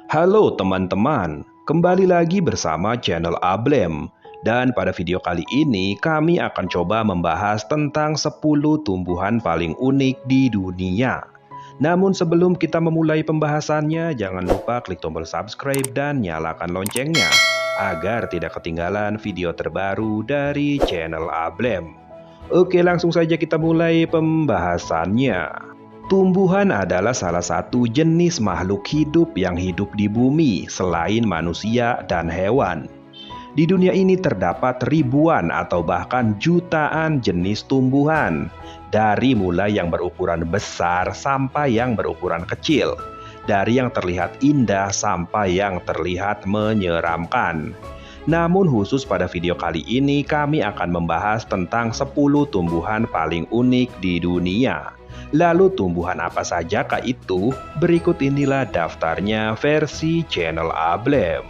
Halo teman-teman, kembali lagi bersama channel Ablem. Dan pada video kali ini kami akan coba membahas tentang 10 tumbuhan paling unik di dunia. Namun sebelum kita memulai pembahasannya, jangan lupa klik tombol subscribe dan nyalakan loncengnya agar tidak ketinggalan video terbaru dari channel Ablem. Oke, langsung saja kita mulai pembahasannya. Tumbuhan adalah salah satu jenis makhluk hidup yang hidup di bumi selain manusia dan hewan. Di dunia ini terdapat ribuan atau bahkan jutaan jenis tumbuhan, dari mulai yang berukuran besar sampai yang berukuran kecil, dari yang terlihat indah sampai yang terlihat menyeramkan. Namun khusus pada video kali ini kami akan membahas tentang 10 tumbuhan paling unik di dunia. Lalu tumbuhan apa sajakah itu? Berikut inilah daftarnya versi channel Ablem.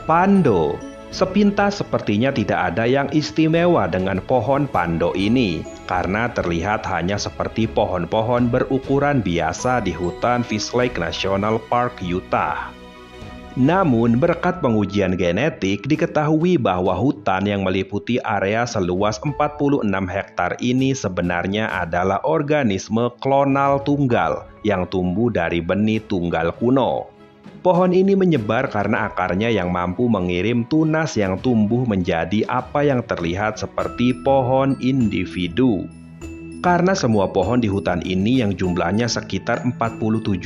Pando. Sepintas sepertinya tidak ada yang istimewa dengan pohon pando ini, karena terlihat hanya seperti pohon-pohon berukuran biasa di hutan Fish Lake National Park, Utah. Namun, berkat pengujian genetik, diketahui bahwa hutan yang meliputi area seluas 46 hektar ini sebenarnya adalah organisme klonal tunggal yang tumbuh dari benih tunggal kuno. Pohon ini menyebar karena akarnya yang mampu mengirim tunas yang tumbuh menjadi apa yang terlihat seperti pohon individu. Karena semua pohon di hutan ini yang jumlahnya sekitar 47.000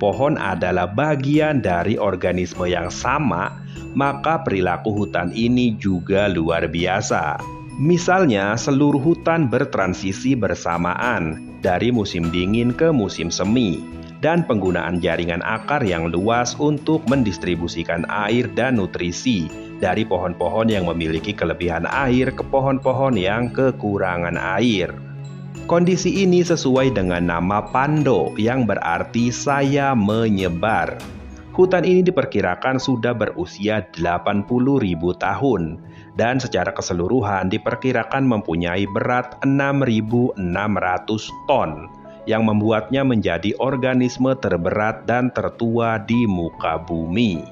pohon adalah bagian dari organisme yang sama, maka perilaku hutan ini juga luar biasa. Misalnya, seluruh hutan bertransisi bersamaan dari musim dingin ke musim semi, dan penggunaan jaringan akar yang luas untuk mendistribusikan air dan nutrisi dari pohon-pohon yang memiliki kelebihan air ke pohon-pohon yang kekurangan air. Kondisi ini sesuai dengan nama Pando yang berarti saya menyebar. Hutan ini diperkirakan sudah berusia 80.000 tahun dan secara keseluruhan diperkirakan mempunyai berat 6.600 ton yang membuatnya menjadi organisme terberat dan tertua di muka bumi.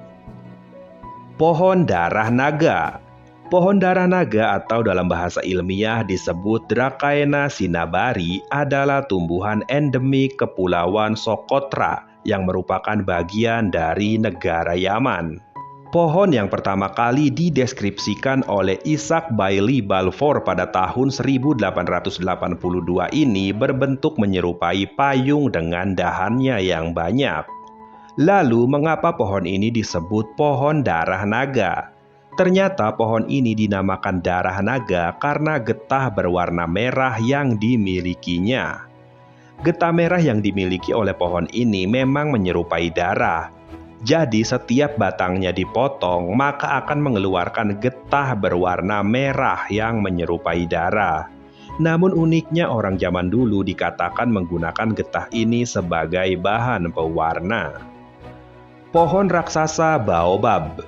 Pohon darah naga. Pohon darah naga atau dalam bahasa ilmiah disebut Dracaena cinnamomea adalah tumbuhan endemik Kepulauan Socotra yang merupakan bagian dari negara Yaman. Pohon yang pertama kali dideskripsikan oleh Isaac Bailey Balfour pada tahun 1882 ini berbentuk menyerupai payung dengan dahannya yang banyak. Lalu, mengapa pohon ini disebut pohon darah naga? Ternyata pohon ini dinamakan darah naga karena getah berwarna merah yang dimilikinya. Getah merah yang dimiliki oleh pohon ini memang menyerupai darah. Jadi setiap batangnya dipotong maka akan mengeluarkan getah berwarna merah yang menyerupai darah. Namun uniknya orang zaman dulu dikatakan menggunakan getah ini sebagai bahan pewarna. Pohon raksasa baobab.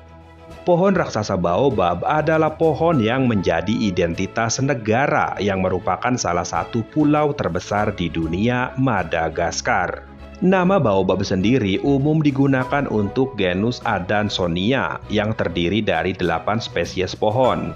Pohon raksasa baobab adalah pohon yang menjadi identitas negara yang merupakan salah satu pulau terbesar di dunia, Madagaskar. Nama baobab sendiri umum digunakan untuk genus Adansonia yang terdiri dari 8 spesies pohon.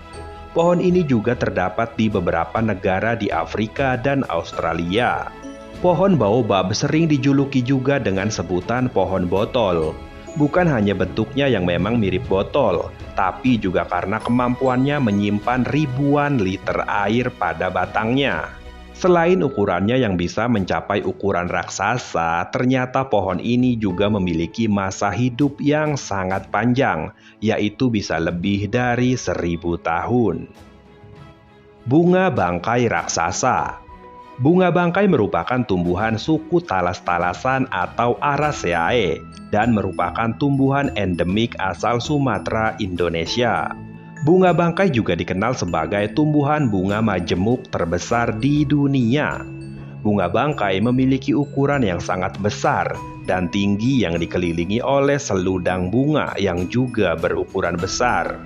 Pohon ini juga terdapat di beberapa negara di Afrika dan Australia. Pohon baobab sering dijuluki juga dengan sebutan pohon botol. Bukan hanya bentuknya yang memang mirip botol, tapi juga karena kemampuannya menyimpan ribuan liter air pada batangnya. Selain ukurannya yang bisa mencapai ukuran raksasa, ternyata pohon ini juga memiliki masa hidup yang sangat panjang, yaitu bisa lebih dari 1000 tahun. Bunga bangkai raksasa. Bunga bangkai merupakan tumbuhan suku talas-talasan atau Araceae dan merupakan tumbuhan endemik asal Sumatera, Indonesia. Bunga bangkai juga dikenal sebagai tumbuhan bunga majemuk terbesar di dunia. Bunga bangkai memiliki ukuran yang sangat besar dan tinggi yang dikelilingi oleh seludang bunga yang juga berukuran besar.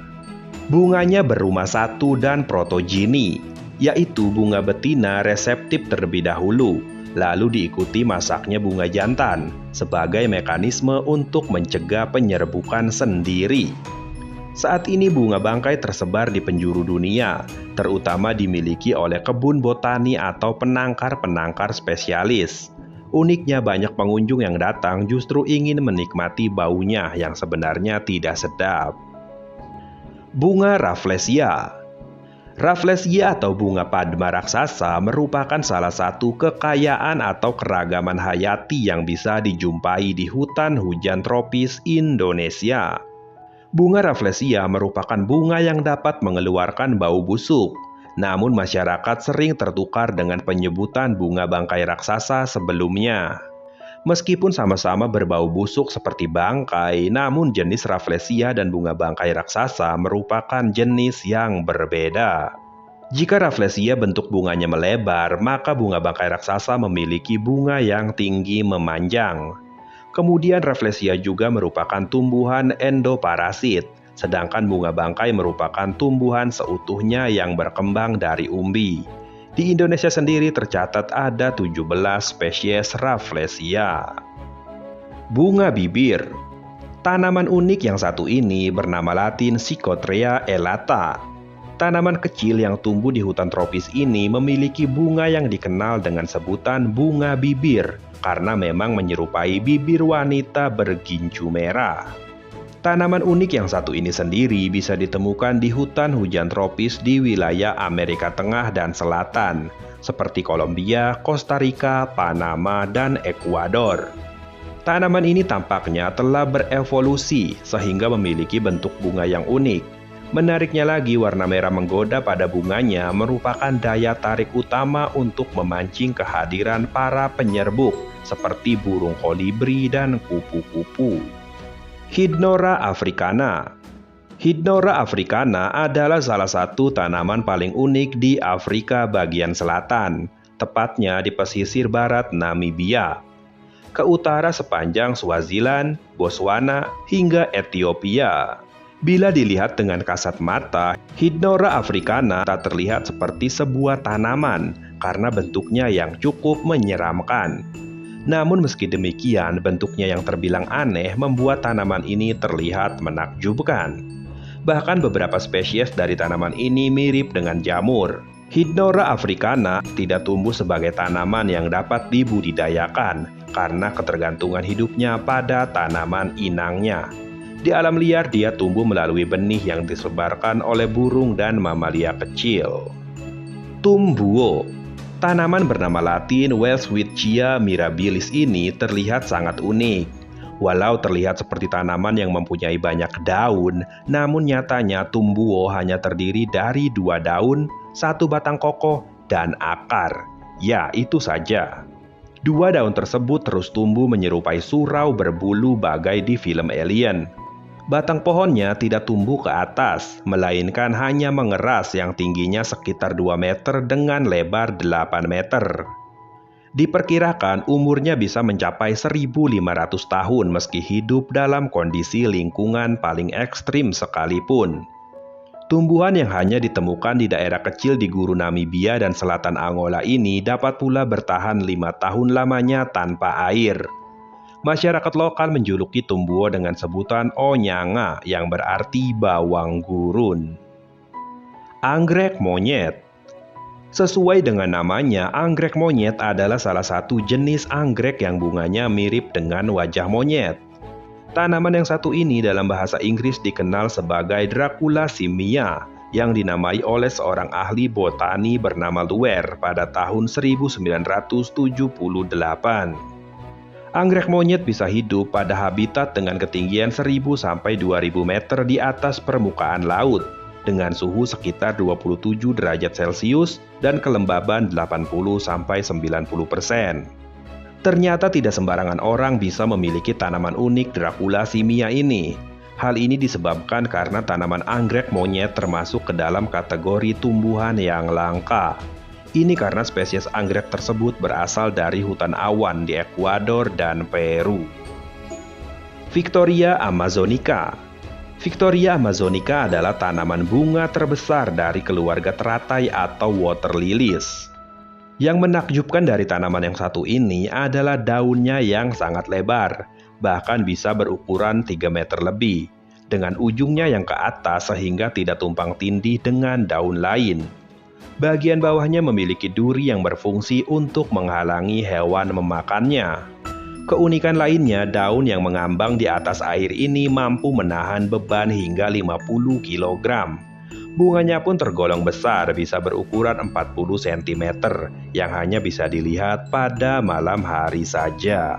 Bunganya berumah satu dan protogini, yaitu bunga betina reseptif terlebih dahulu, lalu diikuti masaknya bunga jantan sebagai mekanisme untuk mencegah penyerbukan sendiri. Saat ini bunga bangkai tersebar di penjuru dunia, terutama dimiliki oleh kebun botani atau penangkar-penangkar spesialis. Uniknya banyak pengunjung yang datang justru ingin menikmati baunya yang sebenarnya tidak sedap. Bunga Rafflesia. Rafflesia atau bunga padma raksasa merupakan salah satu kekayaan atau keragaman hayati yang bisa dijumpai di hutan hujan tropis Indonesia. Bunga Rafflesia merupakan bunga yang dapat mengeluarkan bau busuk, namun masyarakat sering tertukar dengan penyebutan bunga bangkai raksasa sebelumnya. Meskipun sama-sama berbau busuk seperti bangkai, namun jenis Rafflesia dan bunga bangkai raksasa merupakan jenis yang berbeda. Jika Rafflesia bentuk bunganya melebar, maka bunga bangkai raksasa memiliki bunga yang tinggi memanjang. Kemudian Rafflesia juga merupakan tumbuhan endoparasit, sedangkan bunga bangkai merupakan tumbuhan seutuhnya yang berkembang dari umbi. Di Indonesia sendiri tercatat ada 17 spesies Rafflesia. Bunga bibir. Tanaman unik yang satu ini bernama latin Psychotria elata. Tanaman kecil yang tumbuh di hutan tropis ini memiliki bunga yang dikenal dengan sebutan bunga bibir karena memang menyerupai bibir wanita berginju merah. Tanaman unik yang satu ini sendiri bisa ditemukan di hutan hujan tropis di wilayah Amerika Tengah dan Selatan, seperti Kolombia, Costa Rica, Panama, dan Ekuador. Tanaman ini tampaknya telah berevolusi sehingga memiliki bentuk bunga yang unik. Menariknya lagi, warna merah menggoda pada bunganya merupakan daya tarik utama untuk memancing kehadiran para penyerbuk seperti burung kolibri dan kupu-kupu. Hydnora africana. Hydnora africana adalah salah satu tanaman paling unik di Afrika bagian selatan, tepatnya di pesisir barat Namibia, ke utara sepanjang Swaziland, Botswana, hingga Ethiopia. Bila dilihat dengan kasat mata, Hydnora africana tak terlihat seperti sebuah tanaman karena bentuknya yang cukup menyeramkan. Namun meski demikian, bentuknya yang terbilang aneh membuat tanaman ini terlihat menakjubkan. Bahkan beberapa spesies dari tanaman ini mirip dengan jamur. Hydnora africana tidak tumbuh sebagai tanaman yang dapat dibudidayakan karena ketergantungan hidupnya pada tanaman inangnya. Di alam liar dia tumbuh melalui benih yang disebarkan oleh burung dan mamalia kecil. Tumbuo. Tanaman bernama latin Welwitschia mirabilis ini terlihat sangat unik. Walau terlihat seperti tanaman yang mempunyai banyak daun, namun nyatanya tumbuo hanya terdiri dari 2 daun, 1 batang kokoh, dan akar. Ya, itu saja. 2 daun tersebut terus tumbuh menyerupai surau berbulu bagai di film Alien. Batang pohonnya tidak tumbuh ke atas, melainkan hanya mengeras yang tingginya sekitar 2 meter dengan lebar 8 meter. Diperkirakan umurnya bisa mencapai 1.500 tahun meski hidup dalam kondisi lingkungan paling ekstrim sekalipun. Tumbuhan yang hanya ditemukan di daerah kecil di guru Namibia dan selatan Angola ini dapat pula bertahan 5 tahun lamanya tanpa air. Masyarakat lokal menjuluki tumbuo dengan sebutan onyanga yang berarti bawang gurun. Anggrek monyet. Sesuai dengan namanya, anggrek monyet adalah salah satu jenis anggrek yang bunganya mirip dengan wajah monyet. Tanaman yang satu ini dalam bahasa Inggris dikenal sebagai Dracula simia yang dinamai oleh seorang ahli botani bernama Luer pada tahun 1978. Anggrek monyet bisa hidup pada habitat dengan ketinggian 1.000 sampai 2.000 meter di atas permukaan laut dengan suhu sekitar 27 derajat Celcius dan kelembaban 80 sampai 90%. Ternyata tidak sembarangan orang bisa memiliki tanaman unik Dracula simia ini. Hal ini disebabkan karena tanaman anggrek monyet termasuk ke dalam kategori tumbuhan yang langka. Ini karena spesies anggrek tersebut berasal dari hutan awan di Ekuador dan Peru. Victoria amazonica. Victoria amazonica adalah tanaman bunga terbesar dari keluarga teratai atau water lilies. Yang menakjubkan dari tanaman yang satu ini adalah daunnya yang sangat lebar, bahkan bisa berukuran 3 meter lebih, dengan ujungnya yang ke atas sehingga tidak tumpang tindih dengan daun lain. Bagian bawahnya memiliki duri yang berfungsi untuk menghalangi hewan memakannya. Keunikan lainnya, daun yang mengambang di atas air ini mampu menahan beban hingga 50 kg. Bunganya pun tergolong besar, bisa berukuran 40 cm, yang hanya bisa dilihat pada malam hari saja.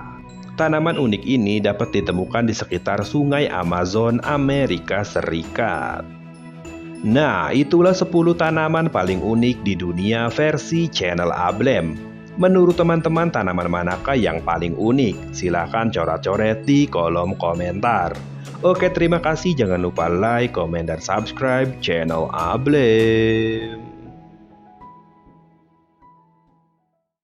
Tanaman unik ini dapat ditemukan di sekitar Sungai Amazon, Amerika Serikat. Nah, itulah 10 tanaman paling unik di dunia versi channel Ablem. Menurut teman-teman, tanaman manakah yang paling unik? Silahkan coret-coret di kolom komentar. Oke, terima kasih. Jangan lupa like, komen, dan subscribe channel Ablem.